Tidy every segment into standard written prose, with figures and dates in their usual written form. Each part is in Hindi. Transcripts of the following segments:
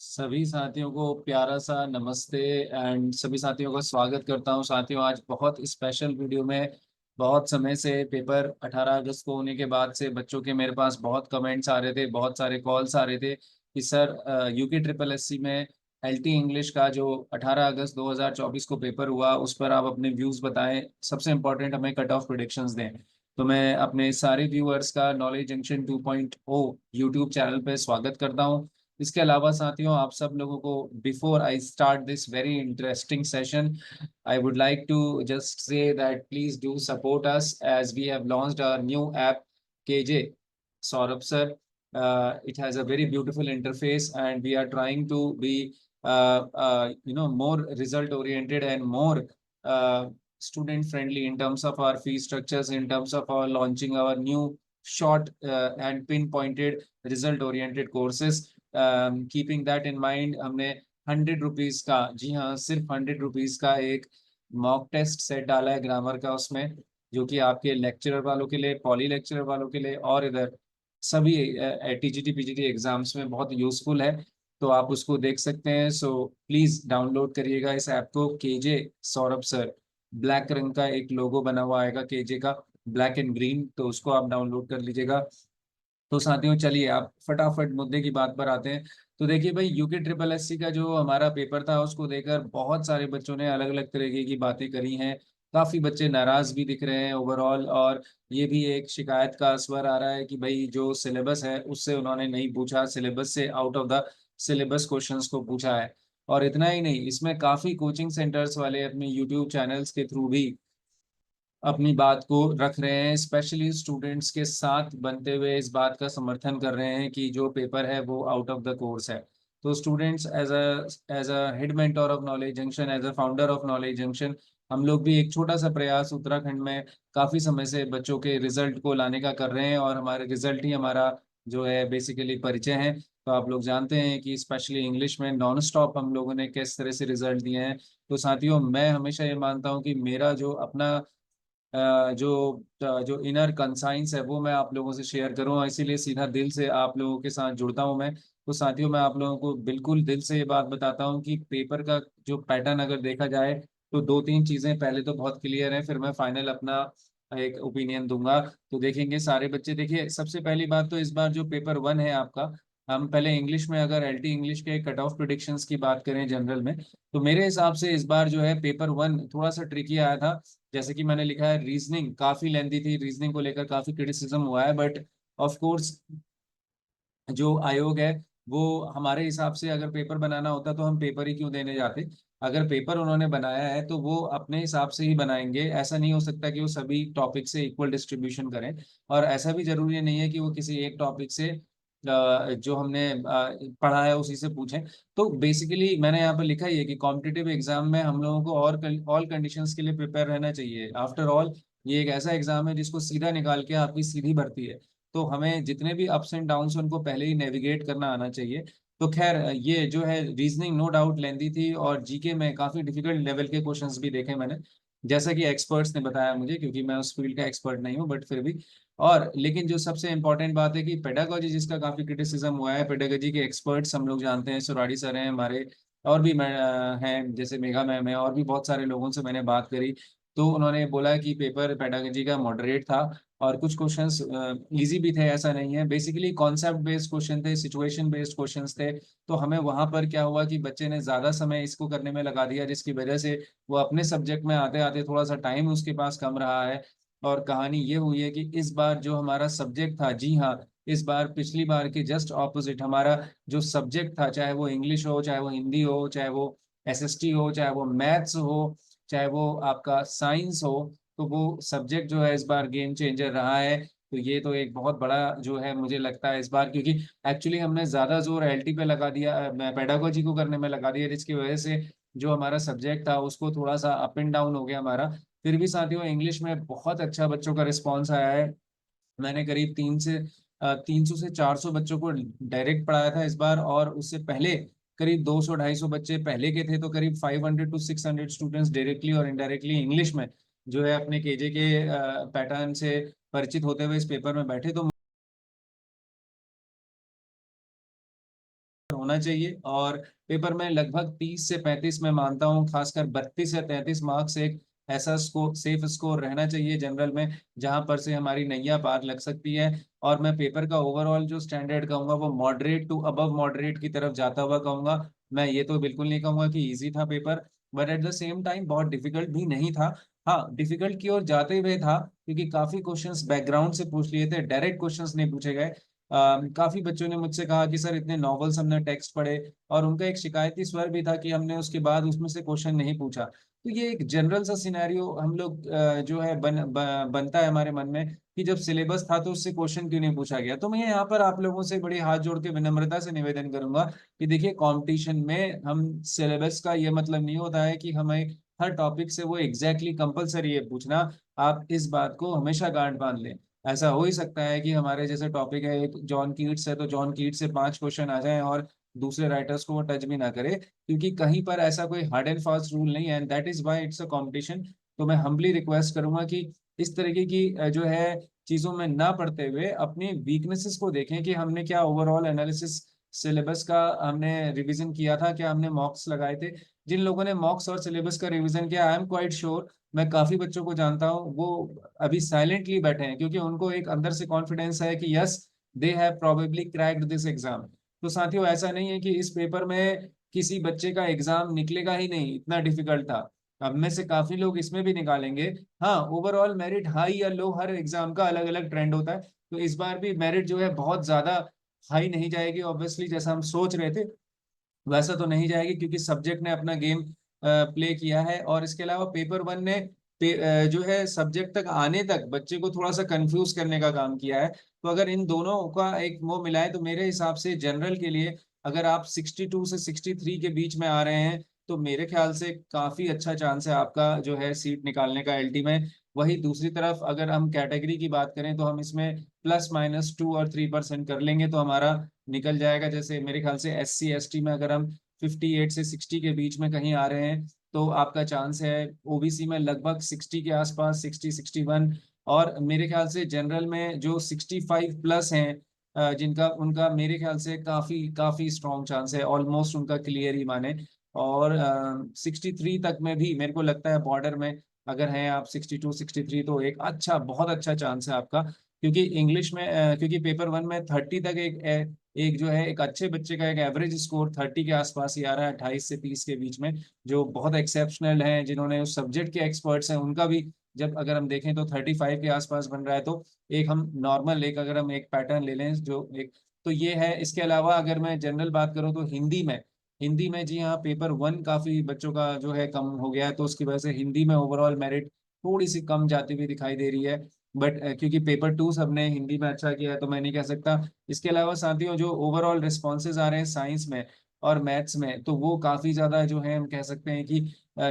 सभी साथियों को प्यारा सा नमस्ते एंड सभी साथियों का स्वागत करता हूं। साथियों, आज बहुत स्पेशल वीडियो में बहुत समय से पेपर 18 अगस्त को होने के बाद से बच्चों के मेरे पास बहुत कमेंट्स आ रहे थे, बहुत सारे कॉल्स आ रहे थे कि सर यूके ट्रिपल एससी में एलटी इंग्लिश का जो 18 अगस्त 2024 को पेपर हुआ उस पर आप अपने व्यूज़ बताएं। सबसे इम्पोर्टेंट, हमें कट ऑफ प्रिडिक्शंस दें। तो मैं अपने सारे व्यूअर्स का नॉलेज जंक्शन 2.0 यूट्यूब चैनल पे स्वागत करता हूं। इसके अलावा साथियों, आप सब लोगों को before I start this very interesting session, I would like to just say that please do support us as we have launched our new app KJ Saurabh sir. It has a very beautiful interface and we are trying to be more result oriented and more student friendly in terms of our fee structures, in terms of our launching our new short and pinpointed result oriented courses. Keeping that in mind, हमने 100 रुपीज का, जी हाँ, सिर्फ 100 रुपीज का एक मॉक टेस्ट सेट डाला है ग्रामर का उसमें, जो कि आपके लेक्चरर वालों के लिए, पॉली लेक्चरर वालों के लिए और इधर सभी टीजीटी पीजीटी एग्जाम्स में बहुत यूजफुल है। तो आप उसको देख सकते हैं। सो प्लीज डाउनलोड करिएगा इस ऐप को। केजे सौरभ सर, ब्लैक रंग का एक लोगो बना हुआ आएगा केजे का, ब्लैक एंड ग्रीन, तो उसको आप डाउनलोड कर लीजिएगा। तो साथियों, चलिए आप फटाफट मुद्दे की बात पर आते हैं। तो देखिए भाई, यूके ट्रिपल एससी का जो हमारा पेपर था उसको देखकर बहुत सारे बच्चों ने अलग अलग तरीके की बातें करी हैं। काफी बच्चे नाराज भी दिख रहे हैं ओवरऑल, और ये भी एक शिकायत का स्वर आ रहा है कि भाई जो सिलेबस है उससे उन्होंने नहीं पूछा, सिलेबस से out of the syllabus questions को पूछा है। और इतना ही नहीं, इसमें काफी कोचिंग सेंटर्स वाले अपने यूट्यूब चैनल्स के थ्रू भी अपनी बात को रख रहे हैं, स्पेशली स्टूडेंट्स के साथ बनते हुए इस बात का समर्थन कर रहे हैं कि जो पेपर है वो आउट ऑफ द कोर्स है। तो students, as a head mentor of Knowledge Junction, as a founder of Knowledge Junction, हम लोग भी एक छोटा सा प्रयास उत्तराखंड में काफी समय से बच्चों के रिजल्ट को लाने का कर रहे हैं, और हमारे रिजल्ट ही हमारा जो है बेसिकली परिचय है। तो आप लोग जानते हैं कि स्पेशली इंग्लिश में नॉन स्टॉप हम लोगों ने किस तरह से रिजल्ट दिए हैं। तो साथियों, मैं हमेशा ये मानता हूँ कि मेरा जो अपना जो इनर कंसाइंस है वो मैं आप लोगों से शेयर करूँ, इसीलिए सीधा दिल से आप लोगों के साथ जुड़ता हूँ मैं। तो साथियों, मैं आप लोगों को बिल्कुल दिल से ये बात बताता हूँ कि पेपर का जो पैटर्न अगर देखा जाए तो दो तीन चीजें पहले तो बहुत क्लियर है, फिर मैं फाइनल अपना एक ओपिनियन दूंगा। तो देखेंगे सारे बच्चे। देखिए, सबसे पहली बात तो इस बार जो पेपर वन है आपका, हम पहले इंग्लिश में, अगर एलटी इंग्लिश के कट ऑफ प्रिडिक्शंस की बात करें जनरल में, तो मेरे हिसाब से इस बार जो है पेपर वन थोड़ा सा ट्रिकी आया था। जैसे कि मैंने लिखा है, रीजनिंग काफी लेंदी थी, रीजनिंग को लेकर काफी क्रिटिसिज्म हुआ है, बट ऑफ कोर्स जो आयोग है वो, हमारे हिसाब से अगर पेपर बनाना होता तो हम पेपर ही क्यों देने जाते। अगर पेपर उन्होंने बनाया है तो वो अपने हिसाब से ही बनाएंगे। ऐसा नहीं हो सकता कि वो सभी टॉपिक से इक्वल डिस्ट्रीब्यूशन करें, और ऐसा भी जरूरी नहीं है कि वो किसी एक टॉपिक से जो हमने पढ़ा है उसी से पूछें। तो बेसिकली मैंने यहाँ पर लिखा ही है कि कॉम्पिटिटिव एग्जाम में हम लोगों को और ऑल कंडीशंस के लिए प्रिपेयर रहना चाहिए। आफ्टर ऑल, ये एक ऐसा एग्जाम है जिसको सीधा निकाल के आपकी सीधी भर्ती है। तो हमें जितने भी अप्स एंड डाउन्स हैं उनको पहले ही नेविगेट करना आना चाहिए। तो खैर, ये जो है रीजनिंग नो डाउट लेंदी थी, और जीके में काफी डिफिकल्ट लेवल के क्वेश्चंस भी देखे मैंने, जैसा कि एक्सपर्ट्स ने बताया मुझे, क्योंकि मैं उस फील्ड का एक्सपर्ट नहीं हूँ, बट फिर भी। और लेकिन जो सबसे इंपॉर्टेंट बात है कि पेडागोजी जिसका काफी क्रिटिसिज्म हुआ है, पेडागोजी के एक्सपर्ट्स हम लोग जानते हैं, सुराड़ी सर हैं हमारे, और भी मैं हैं जैसे मेघा मैम है, और भी बहुत सारे लोगों से मैंने बात करी। तो उन्होंने बोला कि पेपर पेडागोजी का मॉडरेट था, और कुछ क्वेश्चंस इजी भी थे, ऐसा नहीं है। बेसिकली कॉन्सेप्ट बेस्ड क्वेश्चन थे, सिचुएशन बेस्ड क्वेश्चंस थे। तो हमें वहां पर क्या हुआ कि बच्चे ने ज्यादा समय इसको करने में लगा दिया, जिसकी वजह से वो अपने सब्जेक्ट में आते आते थोड़ा सा टाइम उसके पास कम रहा है। और कहानी ये हुई है कि इस बार जो हमारा सब्जेक्ट था, जी हाँ, इस बार पिछली बार के जस्ट ऑपोजिट हमारा जो सब्जेक्ट था, चाहे वो इंग्लिश हो, चाहे वो हिंदी हो, चाहे वो एसएसटी हो, चाहे वो मैथ्स हो, चाहे वो आपका साइंस हो, तो वो सब्जेक्ट जो है इस बार गेम चेंजर रहा है। तो ये तो एक बहुत बड़ा जो है मुझे लगता है इस बार, क्योंकि एक्चुअली हमने ज्यादा जोर एलटी पे लगा दिया, पेडागोजी को करने में लगा दिया, जिसकी वजह से जो हमारा सब्जेक्ट था उसको थोड़ा सा अप एंड डाउन हो गया हमारा। फिर भी साथियों, इंग्लिश में बहुत अच्छा बच्चों का रिस्पॉन्स आया है। मैंने करीब 300 से 400 बच्चों को डायरेक्ट पढ़ाया था इस बार, और उससे पहले करीब 200-250 बच्चे पहले के थे। तो करीब 500 to 600 स्टूडेंट्स डायरेक्टली और इनडायरेक्टली इंग्लिश में जो है अपने केजे के पैटर्न से परिचित होते हुए इस पेपर में बैठे। तो होना चाहिए। और पेपर में लगभग 30 से 35 मैं मानता हूँ, खासकर 32 या 33 मार्क्स एक ऐसा स्कोर, सेफ स्कोर रहना चाहिए जनरल में, जहां पर से हमारी नैया पार लग सकती है। और मैं पेपर का ओवरऑल जो स्टैंडर्ड कहूंगा वो मॉडरेट टू अबव मॉडरेट की तरफ जाता हुआ कहूंगा। मैं ये तो बिल्कुल नहीं कहूंगा कि इजी था paper, but at the same time बहुत डिफिकल्ट भी नहीं था। हाँ, डिफिकल्ट की ओर जाते हुए था, क्योंकि काफी क्वेश्चंस बैकग्राउंड से पूछ लिए थे, डायरेक्ट क्वेश्चंस नहीं पूछे गए। काफी बच्चों ने मुझसे कहा कि सर इतने नॉवेल्स हमने टेक्स्ट पढ़े, और उनका एक शिकायती स्वर भी था कि हमने उसके बाद उसमें से क्वेश्चन नहीं पूछा। तो ये एक जनरल सा सिनेरियो हम लोग जो है बनता है हमारे मन में, कि जब सिलेबस था तो उससे क्वेश्चन क्यों नहीं पूछा गया। तो मैं यहाँ पर आप लोगों से बड़ी हाथ जोड़ के विनम्रता से निवेदन करूंगा कि देखिए, कंपटीशन में हम सिलेबस का ये मतलब नहीं होता है कि हमें हर टॉपिक से वो एग्जैक्टली कंपलसरी है पूछना। आप इस बात को हमेशा गांठ बांध लें। ऐसा हो ही सकता है कि हमारे जैसे टॉपिक है एक जॉन कीट्स है, तो जॉन कीट्स से 5 क्वेश्चन आ जाएं और दूसरे राइटर्स को वो टच भी ना करे, क्योंकि कहीं पर ऐसा कोई हार्ड एंड फास्ट रूल नहीं है, and that is why it's a competition. तो मैं हम्बली रिक्वेस्ट करूंगा कि इस तरीके की जो है चीजों में ना पढ़ते हुए अपनी वीकनेसेस को देखें, कि हमने क्या ओवरऑल एनालिसिस सिलेबस का हमने रिवीजन किया था, क्या हमने मॉक्स लगाए थे। जिन लोगों ने मॉक्स और सिलेबस का रिवीजन किया, आई एम क्वाइट श्योर, मैं काफी बच्चों को जानता हूँ वो अभी साइलेंटली बैठे हैं, क्योंकि उनको एक अंदर से कॉन्फिडेंस है कि yes, they have probably cracked this exam. तो साथियों, ऐसा नहीं है कि इस पेपर में किसी बच्चे का एग्जाम निकलेगा ही नहीं, इतना डिफिकल्ट था। अब में से काफी लोग इसमें भी निकालेंगे। हाँ, ओवरऑल मेरिट हाई या लो हर एग्जाम का अलग अलग ट्रेंड होता है, तो इस बार भी मेरिट जो है बहुत ज्यादा हाई नहीं जाएगी ऑब्वियसली, जैसा हम सोच रहे थे वैसा तो नहीं जाएगी, क्योंकि सब्जेक्ट ने अपना गेम प्ले किया है। और इसके अलावा पेपर वन ने जो है सब्जेक्ट तक आने तक बच्चे को थोड़ा सा कंफ्यूज करने का काम किया है। तो अगर इन दोनों का एक वो मिलाए, तो मेरे हिसाब से जनरल के लिए अगर आप 62 से 63 के बीच में आ रहे हैं, तो मेरे ख्याल से काफी अच्छा चांस है आपका जो है सीट निकालने का एलटी में। वही दूसरी तरफ अगर हम कैटेगरी की बात करें, तो हम इसमें +-2 और 3% कर लेंगे तो हमारा निकल जाएगा। जैसे मेरे ख्याल से SC ST में अगर हम 58 से 60 के बीच में कहीं आ रहे हैं, तो आपका चांस है। ओबीसी में लगभग 60 के आसपास, 60-61। और मेरे ख्याल से जनरल में जो 65 प्लस हैं, जिनका उनका मेरे ख्याल से काफी काफी स्ट्रॉन्ग चांस है, ऑलमोस्ट उनका क्लियर ही माने। और 63 तक में भी मेरे को लगता है बॉर्डर में अगर हैं आप 62-63, तो एक अच्छा, बहुत अच्छा चांस है आपका। क्योंकि इंग्लिश में क्योंकि पेपर वन में 30 तक एक जो है एक अच्छे बच्चे का एक एवरेज स्कोर 30 के आसपास ही आ रहा है, 28 से 30 के बीच में। जो बहुत एक्सेप्शनल हैं, जिन्होंने उस सब्जेक्ट के एक्सपर्ट्स हैं, उनका भी जब अगर हम देखें तो 35 के आसपास बन रहा है। तो एक हम नॉर्मल एक अगर हम एक पैटर्न ले लें जो एक, तो ये है। इसके अलावा अगर मैं जनरल बात करूं तो हिंदी में जी हाँ, पेपर वन काफी बच्चों का जो है कम हो गया है, तो उसकी वजह से हिंदी में ओवरऑल मेरिट थोड़ी सी कम जाती हुई दिखाई दे रही है। बट क्योंकि पेपर टू सबने हिंदी में अच्छा किया है, तो मैं नहीं कह सकता। इसके अलावा साथियों, जो ओवरऑल रिस्पॉन्सेज आ रहे हैं साइंस में और मैथ्स में, तो वो काफी ज्यादा जो है हम कह सकते हैं कि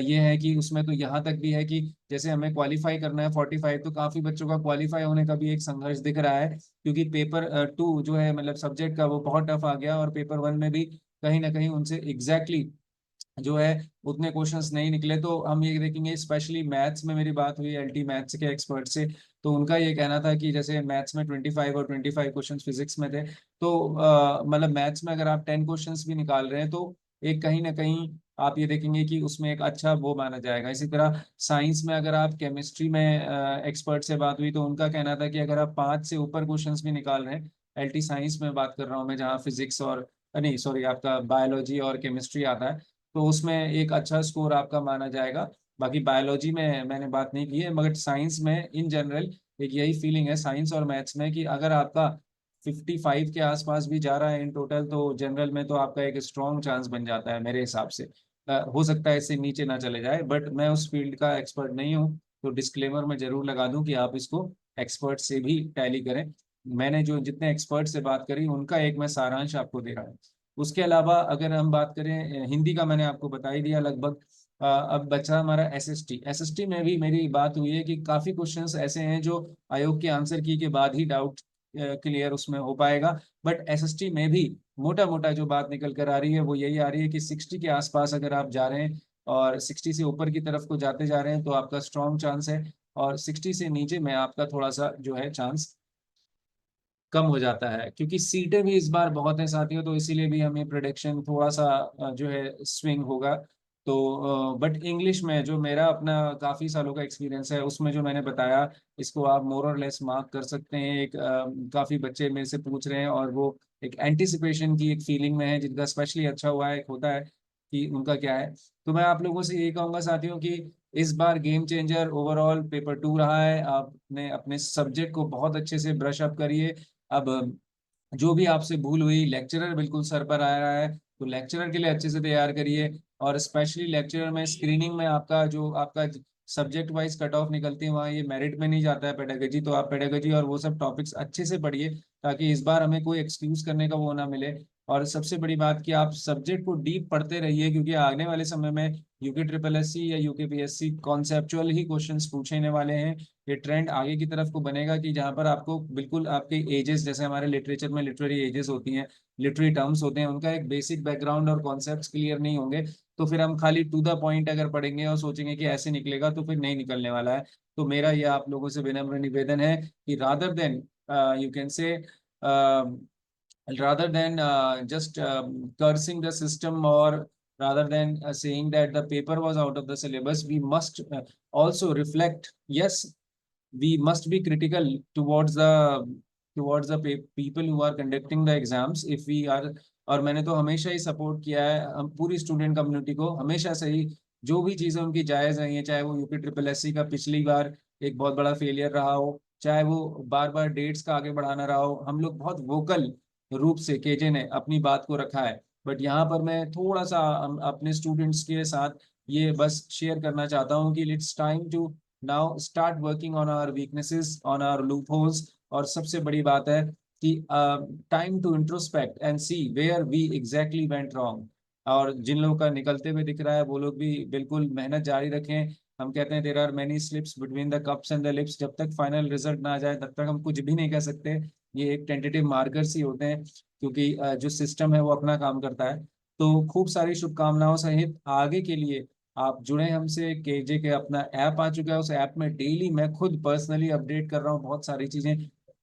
ये है कि उसमें तो यहाँ तक भी है कि जैसे हमें क्वालिफाई करना है 45, तो काफी बच्चों का क्वालिफाई होने का भी एक संघर्ष दिख रहा है, क्योंकि पेपर टू जो है मतलब सब्जेक्ट का वो बहुत टफ आ गया, और पेपर वन में भी कहीं ना कहीं उनसे एग्जैक्टली जो है उतने क्वेश्चंस नहीं निकले। तो हम ये देखेंगे, स्पेशली मैथ्स में मेरी बात हुई LT मैथ्स के एक्सपर्ट से, तो उनका ये कहना था कि जैसे मैथ्स में 25 और 25 क्वेश्चंस फिजिक्स में थे, तो मतलब मैथ्स में अगर आप 10 क्वेश्चंस भी निकाल रहे हैं, तो एक कहीं ना कहीं आप ये देखेंगे कि उसमें एक अच्छा वो माना जाएगा। इसी तरह साइंस में अगर आप केमिस्ट्री में एक्सपर्ट से बात हुई, तो उनका कहना था कि अगर आप 5 से ऊपर क्वेश्चंस भी निकाल रहे हैं, LT साइंस में बात कर रहा हूँ मैं, जहाँ फिजिक्स और नहीं सॉरी आपका बायोलॉजी और केमिस्ट्री आता है, तो उसमें एक अच्छा स्कोर आपका माना जाएगा। बाकी बायोलॉजी में मैंने बात नहीं की है, मगर साइंस में इन जनरल एक यही फीलिंग है, साइंस और मैथ्स में, कि अगर आपका 55 के आसपास भी जा रहा है इन टोटल, तो जनरल में तो आपका एक स्ट्रॉन्ग चांस बन जाता है मेरे हिसाब से। हो सकता है इससे नीचे ना चले जाए, बट मैं उस फील्ड का एक्सपर्ट नहीं हूँ, तो डिस्क्लेमर में जरूर लगा दूं कि आप इसको एक्सपर्ट से भी टैली करें। मैंने जो जितने एक्सपर्ट से बात करी, उनका एक मैं सारांश आपको दे रहा हूँ। उसके अलावा अगर हम बात करें हिंदी का, मैंने आपको बता ही दिया लगभग। अब बचा हमारा SST में भी मेरी बात हुई है कि काफी क्वेश्चंस ऐसे हैं जो आयोग के आंसर की के बाद ही डाउट क्लियर उसमें हो पाएगा। बट SST में भी मोटा मोटा जो बात निकल कर आ रही है वो यही आ रही है कि 60 के आसपास अगर आप जा रहे हैं और 60 से ऊपर की तरफ को जाते जा रहे हैं, तो आपका स्ट्रॉन्ग चांस है। और 60 से नीचे में आपका थोड़ा सा जो है चांस कम हो जाता है, क्योंकि सीटें भी इस बार बहुत हैं साथियों, तो इसीलिए भी हमें प्रोडिक्शन थोड़ा सा जो है स्विंग होगा। तो बट इंग्लिश में जो मेरा अपना काफ़ी सालों का एक्सपीरियंस है, उसमें जो मैंने बताया, इसको आप मोर और लेस मार्क कर सकते हैं। एक काफ़ी बच्चे मेरे से पूछ रहे हैं और वो एक एंटिसिपेशन की एक फीलिंग में है, जिनका स्पेशली अच्छा हुआ है, एक होता है कि उनका क्या है। तो मैं आप लोगों से यही कहूँगा साथियों कि इस बार गेम चेंजर ओवरऑल पेपर 2 रहा है। आपने अपने सब्जेक्ट को बहुत अच्छे से ब्रश अप करिए। अब जो भी आपसे भूल हुई, लेक्चरर बिल्कुल सर पर आ रहा है, तो लेक्चरर के लिए अच्छे से तैयार करिए। और स्पेशली लेक्चरर में स्क्रीनिंग में आपका जो आपका सब्जेक्ट वाइज कट ऑफ निकलती है, वहाँ ये मेरिट में नहीं जाता है पेडागोजी, तो आप पेडागोजी और वो सब टॉपिक्स अच्छे से पढ़िए, ताकि इस बार हमें कोई एक्सक्यूज करने का वो ना मिले। और सबसे बड़ी बात कि आप सब्जेक्ट को डीप पढ़ते रहिए, क्योंकि आने वाले समय में यूके ट्रिपल एस सी या यूके पीएससी कॉन्सेप्चुअल ही क्वेश्चंस पूछने वाले हैं। ये ट्रेंड आगे की तरफ को बनेगा कि जहाँ पर आपको बिल्कुल आपके एजेस, जैसे हमारे लिटरेचर में लिटरेरी एजेस होती हैं, लिटरेरी टर्म्स होते हैं, उनका एक बेसिक बैकग्राउंड और कॉन्सेप्ट्स क्लियर नहीं होंगे, तो फिर हम खाली टू द पॉइंट अगर पढ़ेंगे और सोचेंगे कि ऐसे निकलेगा, तो फिर नहीं निकलने वाला है। तो मेरा यह आप लोगों से विनम्र निवेदन है कि rather than you can say rather than just cursing the system, or rather than saying that the paper was out of the syllabus, we must also reflect. Yes, we must be critical towards the people who are conducting the exams, if we are। और मैंने तो हमेशा ही सपोर्ट किया है, हम पूरी स्टूडेंट कम्युनिटी को हमेशा से ही, जो भी चीज़ें उनकी जायज़ रही हैं, चाहे वो यूपी ट्रिपल एस सी का पिछली बार एक बहुत बड़ा फेलियर रहा हो, चाहे वो बार बार डेट्स का आगे बढ़ाना रहा हो, हम लोग बहुत वोकल रूप से केजे ने अपनी बात को रखा है। बट यहाँ पर मैं थोड़ा सा अपने स्टूडेंट्स के साथ ये बस शेयर करना चाहता हूँ कि it's time to now start working on our weaknesses, on our loop holes. और सबसे बड़ी बात है कि time to introspect and see where we exactly went wrong. और जिन लोगों का निकलते हुए दिख रहा है, वो लोग भी बिल्कुल मेहनत जारी रखें। हम कहते हैं there are many slips between the cups and the lips, जब तक फाइनल रिजल्ट ना आ जाए तब तक हम कुछ भी नहीं कह सकते। ये एक टेंटेटिव मार्कर्स ही होते हैं, क्योंकि जो सिस्टम है वो अपना काम करता है। तो खूब सारी शुभकामनाओं सहित आगे के लिए आप जुड़े हमसे। केजे के अपना ऐप आ चुका है, उस ऐप में डेली मैं खुद पर्सनली अपडेट कर रहा हूँ बहुत सारी चीजें।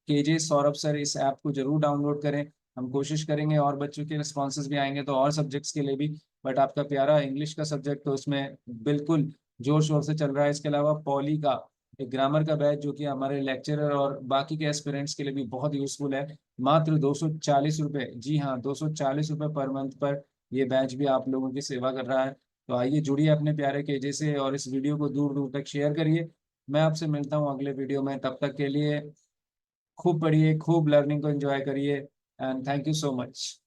केजे सौरभ सर, इस ऐप को जरूर डाउनलोड करें। हम कोशिश करेंगे, और बच्चों के रिस्पॉन्सेज भी आएंगे तो और सब्जेक्ट्स के लिए भी। बट आपका प्यारा इंग्लिश का सब्जेक्ट तो उसमें बिल्कुल जोर शोर से चल रहा है। इसके अलावा पॉली का एक ग्रामर का बैच, जो कि हमारे लेक्चरर और बाकी के एस्पिरेंट्स के लिए भी बहुत यूजफुल है। मात्र 240 रुपये, जी हाँ, 240 रुपये पर मंथ पर ये बैच भी आप लोगों की सेवा कर रहा है। तो आइए जुड़िए अपने प्यारे केजे से, और इस वीडियो को दूर दूर तक शेयर करिए। मैं आपसे मिलता हूँ अगले वीडियो में, तब तक के लिए खूब पढ़िए, खूब लर्निंग को एंजॉय करिए, and thank you so much.